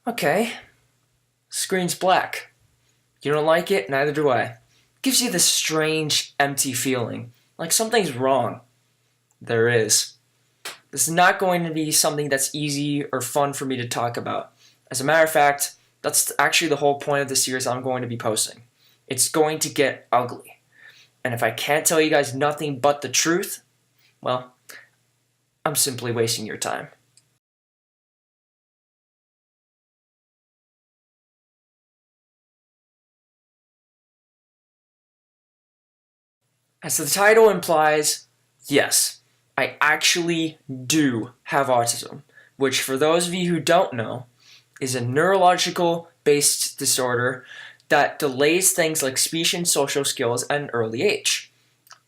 Okay, screen's black. You don't like it? Neither do I. Gives you this strange, empty feeling, like something's wrong. There is. This is not going to be something that's easy or fun for me to talk about. As a matter of fact, that's actually the whole point of the series I'm going to be posting. It's going to get ugly. And if I can't tell you guys nothing but the truth, well, I'm simply wasting your time. As the title implies, yes, I actually do have autism, which for those of you who don't know, is a neurological based disorder that delays things like speech and social skills at an early age.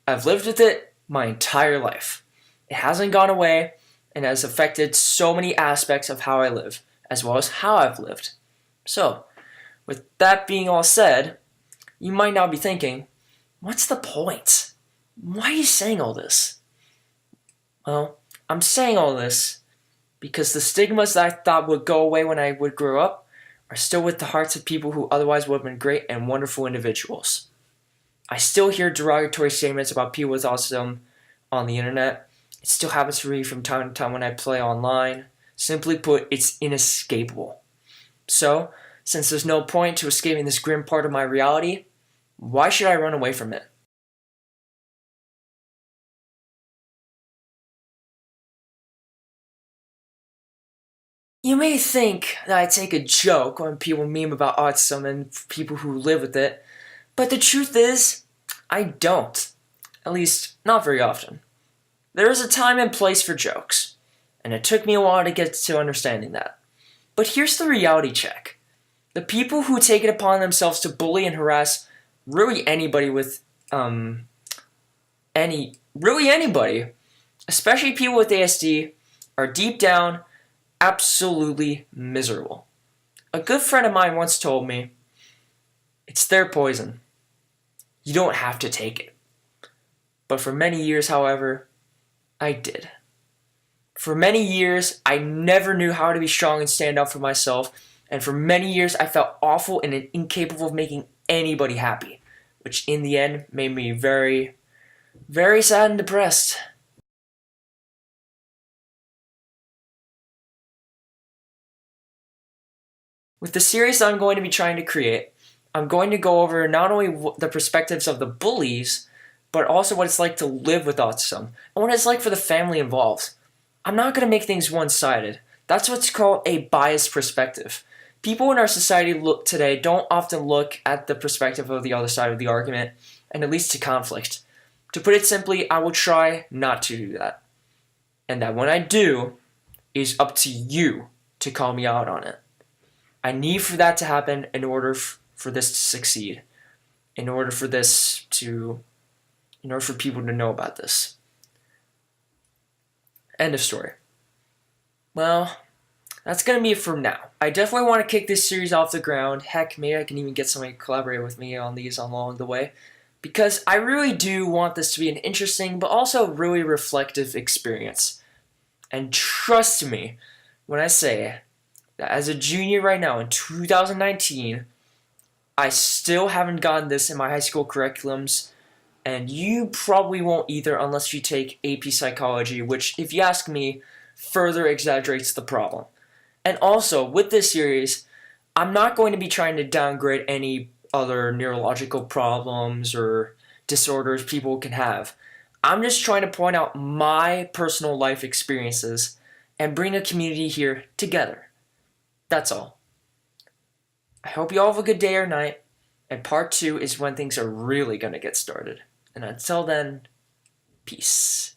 I've lived with it my entire life. It hasn't gone away and has affected so many aspects of how I live, as well as how I've lived. So, with that being all said, you might now be thinking, what's the point? Why are you saying all this? Well, I'm saying all this because the stigmas that I thought would go away when I would grow up are still with the hearts of people who otherwise would have been great and wonderful individuals. I still hear derogatory statements about people with autism on the internet. It still happens to me from time to time when I play online. Simply put, it's inescapable. So, since there's no point to escaping this grim part of my reality, why should I run away from it? You may think that I take a joke when people meme about autism and people who live with it, but the truth is, I don't. At least, not very often. There is a time and place for jokes, and it took me a while to get to understanding that. But here's the reality check. The people who take it upon themselves to bully and harass really anybody with, really anybody, especially people with ASD, are deep down absolutely miserable. A good friend of mine once told me, it's their poison. You don't have to take it. But for many years, however, I did. For many years, I never knew how to be strong and stand up for myself, and for many years, I felt awful and incapable of making anybody happy, which in the end made me very, very sad and depressed. With the series I'm going to be trying to create, I'm going to go over not only the perspectives of the bullies, but also what it's like to live with autism, and what it's like for the family involved. I'm not going to make things one-sided. That's what's called a biased perspective. People in our society today don't often look at the perspective of the other side of the argument, and it leads to conflict. To put it simply, I will try not to do that. And that when I do, it is up to you to call me out on it. I need for that to happen in order for this to succeed. In order for people to know about this. End of story. Well, that's going to be it for now. I definitely want to kick this series off the ground. Heck, maybe I can even get somebody to collaborate with me on these along the way. Because I really do want this to be an interesting, but also really reflective experience. And trust me when I say that as a junior right now in 2019, I still haven't gotten this in my high school curriculums, and you probably won't either unless you take AP Psychology, which, if you ask me, further exaggerates the problem. And also, with this series, I'm not going to be trying to downgrade any other neurological problems or disorders people can have. I'm just trying to point out my personal life experiences and bring a community here together. That's all. I hope you all have a good day or night, and part 2 is when things are really going to get started. And until then, peace.